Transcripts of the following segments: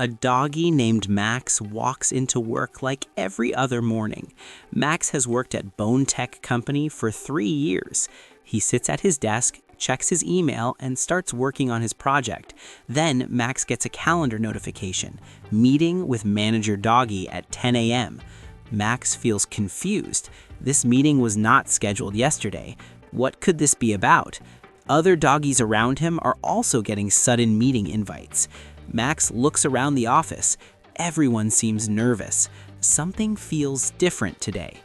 A doggy named Max walks into work like every other morning. Max has worked at Bone Tech Company for 3 years. He sits at his desk, checks his email, and starts working on his project. Then Max gets a calendar notification, meeting with manager Doggy at 10 a.m. Max feels confused. This meeting was not scheduled yesterday. What could this be about? Other doggies around him are also getting sudden meeting invites. Max looks around the office. Everyone seems nervous. Something feels different today.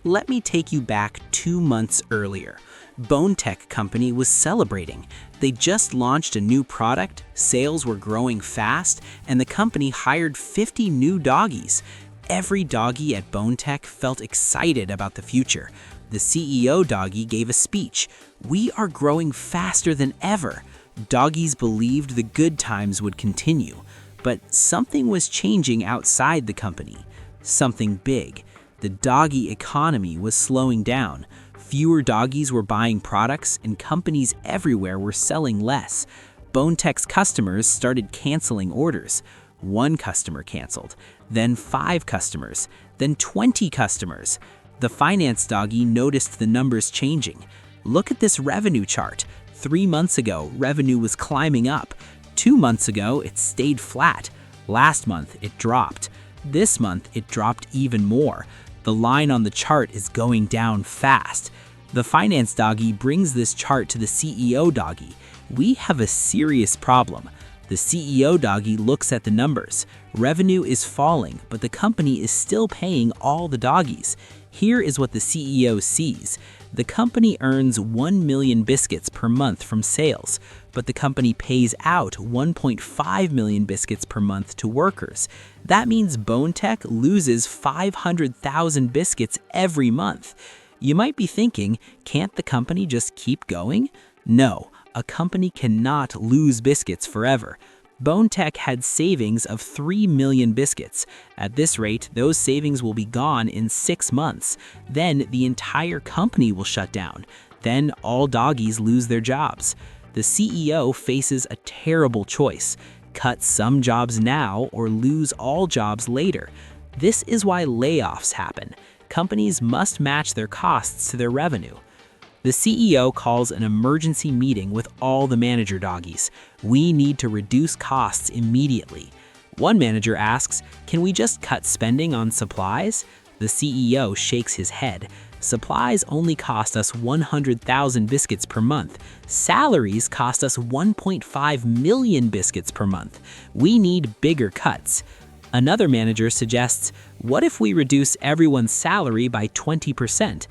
Let me take you back 2 months earlier. Bone Tech Company was celebrating. They just launched a new product, sales were growing fast, and the company hired 50 new doggies. Every doggy at Bone Tech felt excited about the future. The CEO doggy gave a speech. "We are growing faster than ever." Doggies believed the good times would continue, but something was changing outside the company. Something big. The doggy economy was slowing down. Fewer doggies were buying products, and companies everywhere were selling less. Bone Tech's customers started canceling orders. 1 customer canceled, then 5 customers, then 20 customers. The finance doggy noticed the numbers changing. Look at this revenue chart. 3 months ago, revenue was climbing up. 2 months ago, it stayed flat. Last month, it dropped. This month, it dropped even more. The line on the chart is going down fast. The finance doggy brings this chart to the CEO doggy. "We have a serious problem." The CEO doggy looks at the numbers. Revenue is falling, but the company is still paying all the doggies. Here is what the CEO sees. The company earns 1 million biscuits per month from sales, but the company pays out 1.5 million biscuits per month to workers. That means Bone Tech loses 500,000 biscuits every month. You might be thinking, can't the company just keep going? No, a company cannot lose biscuits forever. Bone Tech had savings of 3 million biscuits. At this rate, those savings will be gone in 6 months. Then the entire company will shut down. Then all doggies lose their jobs. The CEO faces a terrible choice: cut some jobs now or lose all jobs later. This is why layoffs happen. Companies must match their costs to their revenue. The CEO calls an emergency meeting with all the manager doggies. "We need to reduce costs immediately." One manager asks, "Can we just cut spending on supplies?" The CEO shakes his head. "Supplies only cost us 100,000 biscuits per month. Salaries cost us 1.5 million biscuits per month. We need bigger cuts." Another manager suggests, "What if we reduce everyone's salary by 20%?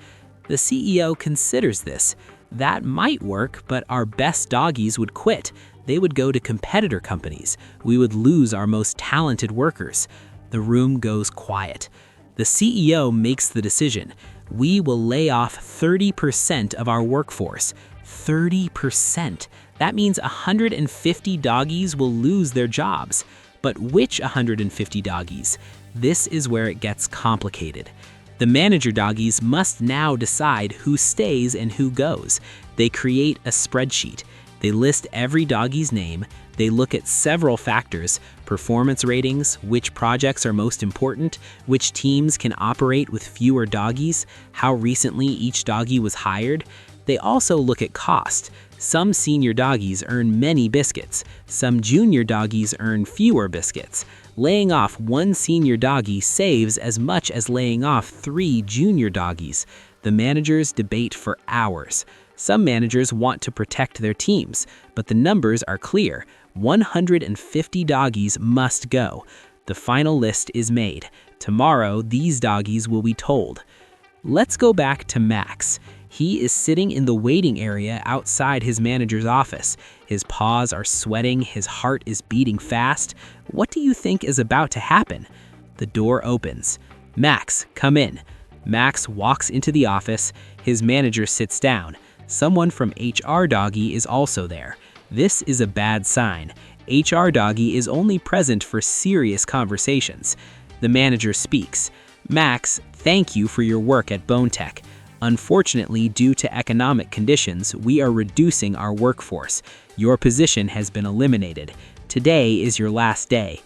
The CEO considers this. "That might work, but our best doggies would quit. They would go to competitor companies. We would lose our most talented workers." The room goes quiet. The CEO makes the decision. "We will lay off 30% of our workforce." 30%. That means 150 doggies will lose their jobs. But which 150 doggies? This is where it gets complicated. The manager doggies must now decide who stays and who goes. They create a spreadsheet. They list every doggie's name. They look at several factors: performance ratings, which projects are most important, which teams can operate with fewer doggies, how recently each doggie was hired. They also look at cost. Some senior doggies earn many biscuits. Some junior doggies earn fewer biscuits. Laying off 1 senior doggie saves as much as laying off 3 junior doggies. The managers debate for hours. Some managers want to protect their teams, but the numbers are clear. 150 doggies must go. The final list is made. Tomorrow, these doggies will be told. Let's go back to Max. He is sitting in the waiting area outside his manager's office. His paws are sweating, his heart is beating fast. What do you think is about to happen? The door opens. "Max, come in." Max walks into the office. His manager sits down. Someone from HR Doggy is also there. This is a bad sign. HR Doggy is only present for serious conversations. The manager speaks. "Max, thank you for your work at Bone Tech. Unfortunately, due to economic conditions, we are reducing our workforce. Your position has been eliminated. Today is your last day."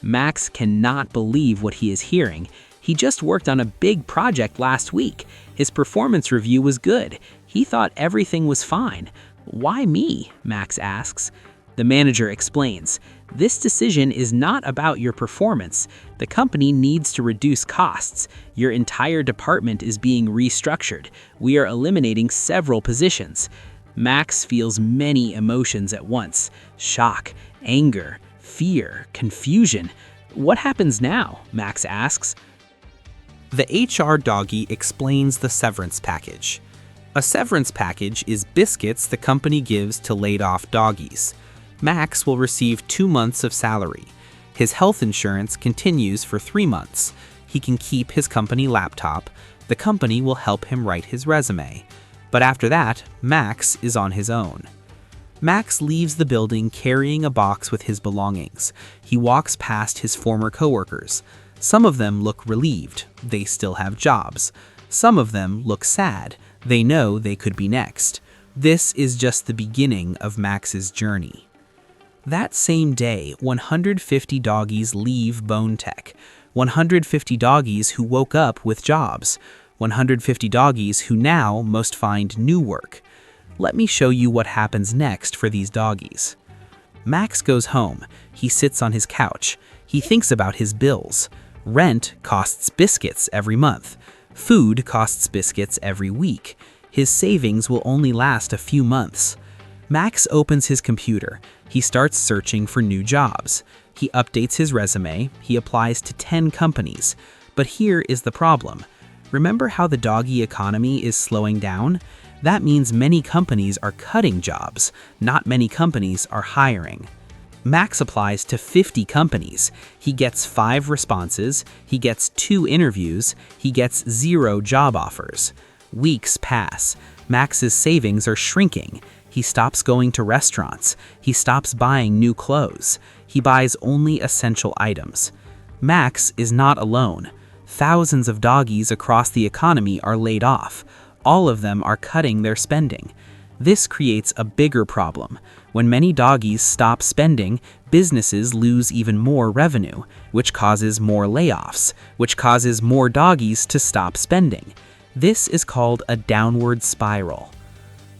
Max cannot believe what he is hearing. He just worked on a big project last week. His performance review was good. He thought everything was fine. "Why me?" Max asks. The manager explains, "This decision is not about your performance. The company needs to reduce costs. Your entire department is being restructured. We are eliminating several positions." Max feels many emotions at once: shock, anger, fear, confusion. "What happens now?" Max asks. The HR doggy explains the severance package. A severance package is biscuits the company gives to laid-off doggies. Max will receive 2 months of salary. His health insurance continues for 3 months. He can keep his company laptop. The company will help him write his resume. But after that, Max is on his own. Max leaves the building carrying a box with his belongings. He walks past his former coworkers. Some of them look relieved. They still have jobs. Some of them look sad. They know they could be next. This is just the beginning of Max's journey. That same day, 150 doggies leave BoneTech. 150 doggies who woke up with jobs. 150 doggies who now must find new work. Let me show you what happens next for these doggies. Max goes home. He sits on his couch. He thinks about his bills. Rent costs biscuits every month. Food costs biscuits every week. His savings will only last a few months. Max opens his computer. He starts searching for new jobs. He updates his resume. He applies to 10 companies. But here is the problem. Remember how the doggy economy is slowing down? That means many companies are cutting jobs. Not many companies are hiring. Max applies to 50 companies. He gets 5 responses. He gets 2 interviews. He gets 0 job offers. Weeks pass. Max's savings are shrinking. He stops going to restaurants. He stops buying new clothes. He buys only essential items. Max is not alone. Thousands of doggies across the economy are laid off. All of them are cutting their spending. This creates a bigger problem. When many doggies stop spending, businesses lose even more revenue, which causes more layoffs, which causes more doggies to stop spending. This is called a downward spiral.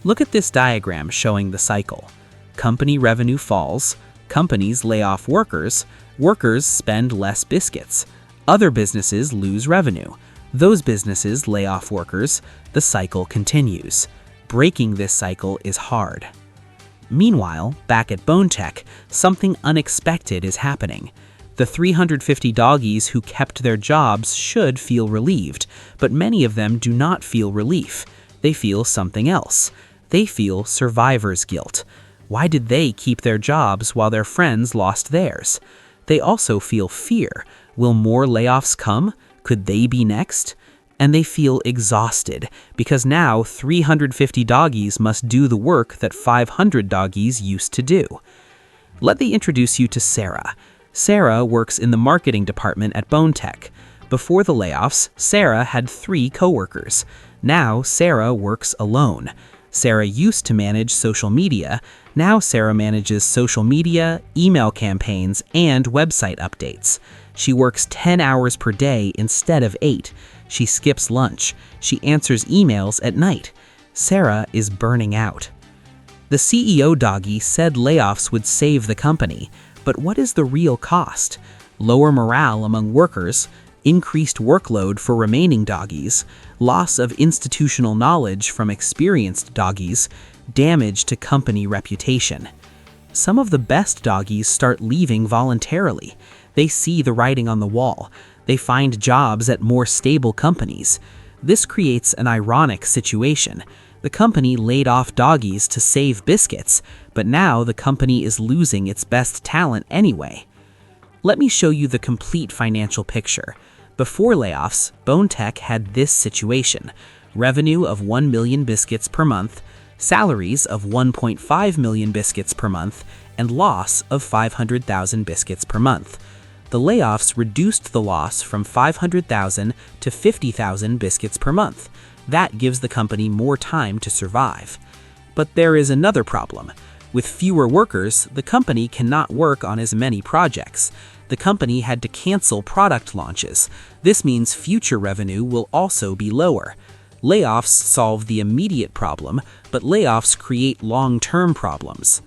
Look at this diagram showing the cycle. Company revenue falls, companies lay off workers, workers spend less biscuits. Other businesses lose revenue. Those businesses lay off workers. The cycle continues. Breaking this cycle is hard. Meanwhile, back at BoneTech, something unexpected is happening. The 350 doggies who kept their jobs should feel relieved, but many of them do not feel relief. They feel something else. They feel survivor's guilt. Why did they keep their jobs while their friends lost theirs? They also feel fear. Will more layoffs come? Could they be next? And they feel exhausted because now 350 doggies must do the work that 500 doggies used to do. Let me introduce you to Sarah. Sarah works in the marketing department at BoneTech. Before the layoffs, Sarah had 3 coworkers. Now Sarah works alone. Sarah used to manage social media. Now Sarah manages social media, email campaigns, and website updates. She works 10 hours per day instead of 8. She skips lunch. She answers emails at night. Sarah is burning out. The CEO doggy said layoffs would save the company, but what is the real cost? Lower morale among workers, increased workload for remaining doggies, loss of institutional knowledge from experienced doggies, damage to company reputation. Some of the best doggies start leaving voluntarily. They see the writing on the wall. They find jobs at more stable companies. This creates an ironic situation. The company laid off doggies to save biscuits, but now the company is losing its best talent anyway. Let me show you the complete financial picture. Before layoffs, BoneTech had this situation: revenue of 1 million biscuits per month, salaries of 1.5 million biscuits per month, and loss of 500,000 biscuits per month. The layoffs reduced the loss from 500,000 to 50,000 biscuits per month. That gives the company more time to survive. But there is another problem. With fewer workers, the company cannot work on as many projects. The company had to cancel product launches. This means future revenue will also be lower. Layoffs solve the immediate problem, but layoffs create long-term problems.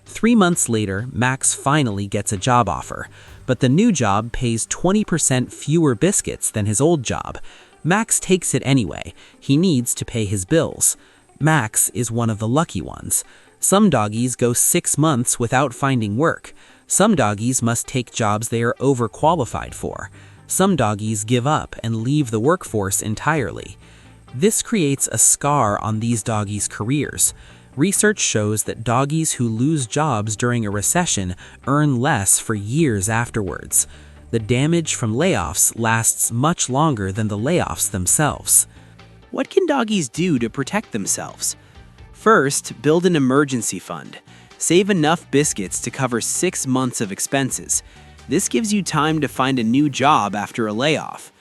3 months later, Max finally gets a job offer, but the new job pays 20% fewer biscuits than his old job. Max takes it anyway. He needs to pay his bills. Max is one of the lucky ones. Some doggies go 6 months without finding work. Some doggies must take jobs they are overqualified for. Some doggies give up and leave the workforce entirely. This creates a scar on these doggies' careers. Research shows that doggies who lose jobs during a recession earn less for years afterwards. The damage from layoffs lasts much longer than the layoffs themselves. What can doggies do to protect themselves? First, build an emergency fund. Save enough biscuits to cover 6 months of expenses. This gives you time to find a new job after a layoff.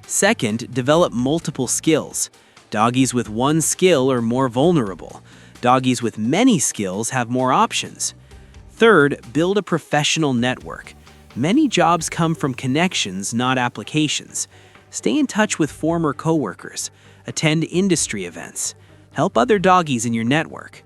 Second, develop multiple skills. Doggies with one skill are more vulnerable. Doggies with many skills have more options. Third, build a professional network. Many jobs come from connections, not applications. Stay in touch with former coworkers. Attend industry events. Help other doggies in your network.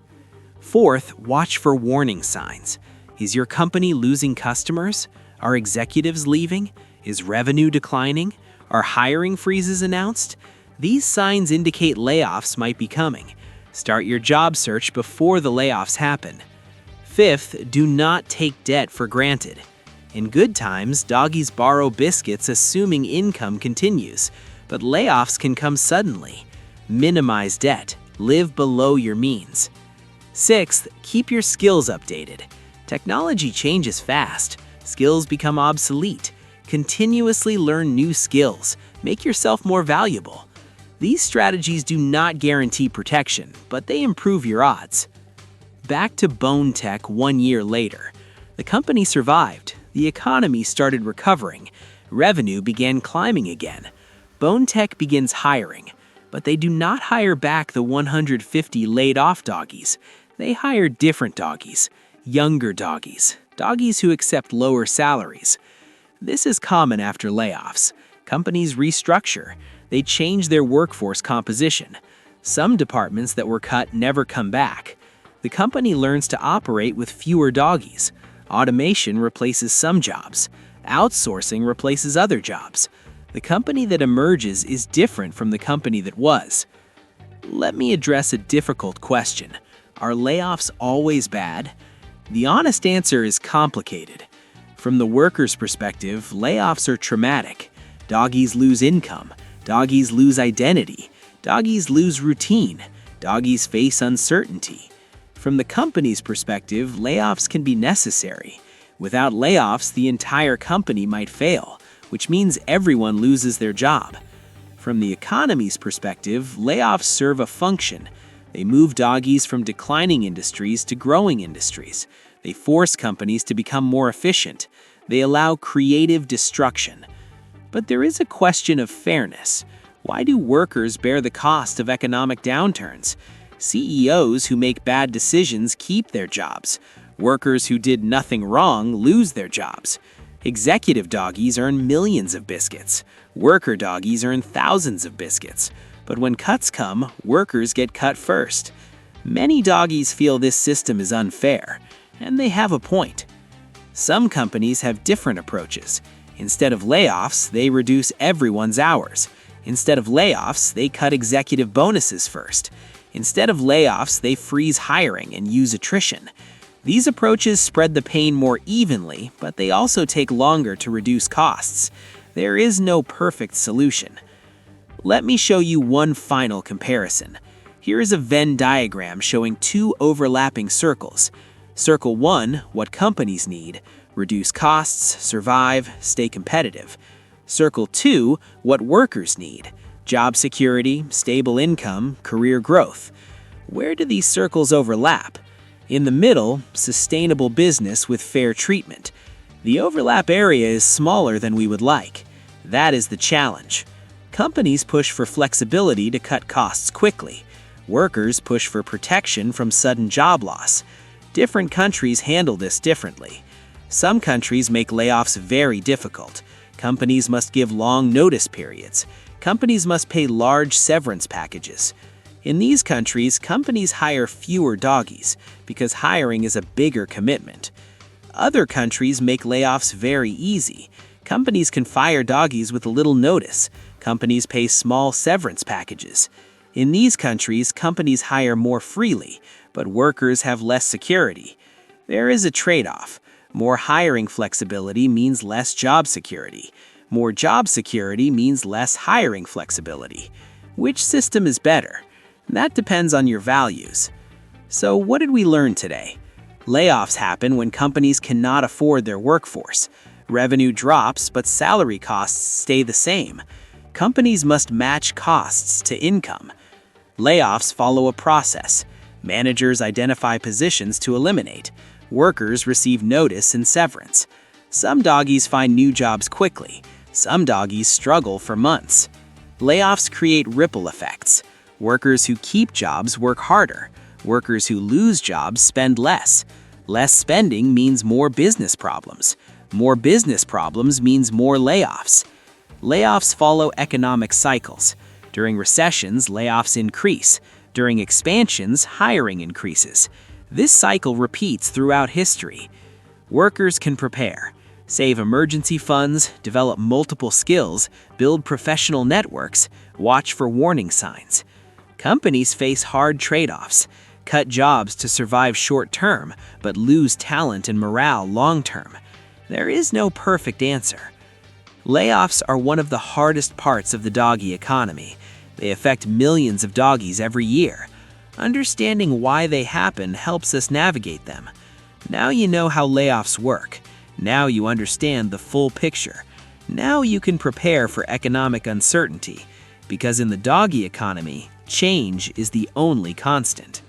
Fourth, watch for warning signs. Is your company losing customers? Are executives leaving? Is revenue declining? Are hiring freezes announced? These signs indicate layoffs might be coming. Start your job search before the layoffs happen. Fifth, do not take debt for granted. In good times, doggies borrow biscuits assuming income continues, but layoffs can come suddenly. Minimize debt. Live below your means. Sixth, keep your skills updated. Technology changes fast. Skills become obsolete. Continuously learn new skills. Make yourself more valuable. These strategies do not guarantee protection, but they improve your odds. Back to Bone Tech 1 year later. The company survived. The economy started recovering. Revenue began climbing again. Bone Tech begins hiring, but they do not hire back the 150 laid-off doggies. They hire different doggies, younger doggies, doggies who accept lower salaries. This is common after layoffs. Companies restructure. They change their workforce composition. Some departments that were cut never come back. The company learns to operate with fewer doggies. Automation replaces some jobs. Outsourcing replaces other jobs. The company that emerges is different from the company that was. Let me address a difficult question. Are layoffs always bad? The honest answer is complicated. From the worker's perspective, layoffs are traumatic. Doggies lose income. Doggies lose identity. Doggies lose routine. Doggies face uncertainty. From the company's perspective, layoffs can be necessary. Without layoffs, the entire company might fail, which means everyone loses their job. From the economy's perspective, layoffs serve a function. They move doggies from declining industries to growing industries. They force companies to become more efficient. They allow creative destruction. But there is a question of fairness. Why do workers bear the cost of economic downturns? CEOs who make bad decisions keep their jobs. Workers who did nothing wrong lose their jobs. Executive doggies earn millions of biscuits. Worker doggies earn thousands of biscuits. But when cuts come, workers get cut first. Many doggies feel this system is unfair, and they have a point. Some companies have different approaches. Instead of layoffs, they reduce everyone's hours. Instead of layoffs, they cut executive bonuses first. Instead of layoffs, they freeze hiring and use attrition. These approaches spread the pain more evenly, but they also take longer to reduce costs. There is no perfect solution. Let me show you one final comparison. Here is a Venn diagram showing 2 overlapping circles. Circle 1, what companies need: reduce costs, survive, stay competitive. Circle 2, what workers need: job security, stable income, career growth. Where do these circles overlap? In the middle, sustainable business with fair treatment. The overlap area is smaller than we would like. That is the challenge. Companies push for flexibility to cut costs quickly. Workers push for protection from sudden job loss. Different countries handle this differently. Some countries make layoffs very difficult. Companies must give long notice periods. Companies must pay large severance packages. In these countries, companies hire fewer doggies because hiring is a bigger commitment. Other countries make layoffs very easy. Companies can fire doggies with little notice. Companies pay small severance packages. In these countries, companies hire more freely, but workers have less security. There is a trade-off. More hiring flexibility means less job security. More job security means less hiring flexibility. Which system is better? That depends on your values. So what did we learn today? Layoffs happen when companies cannot afford their workforce. Revenue drops, but salary costs stay the same. Companies must match costs to income. Layoffs follow a process. Managers identify positions to eliminate. Workers receive notice and severance. Some doggies find new jobs quickly. Some doggies struggle for months. Layoffs create ripple effects. Workers who keep jobs work harder. Workers who lose jobs spend less. Less spending means more business problems. More business problems means more layoffs. Layoffs follow economic cycles. During recessions, layoffs increase. During expansions, hiring increases. This cycle repeats throughout history. Workers can prepare, save emergency funds, develop multiple skills, build professional networks, watch for warning signs. Companies face hard trade-offs, cut jobs to survive short-term, but lose talent and morale long-term. There is no perfect answer. Layoffs are one of the hardest parts of the doggy economy. They affect millions of doggies every year. Understanding why they happen helps us navigate them. Now you know how layoffs work. Now you understand the full picture. Now you can prepare for economic uncertainty, because in the doggy economy, change is the only constant.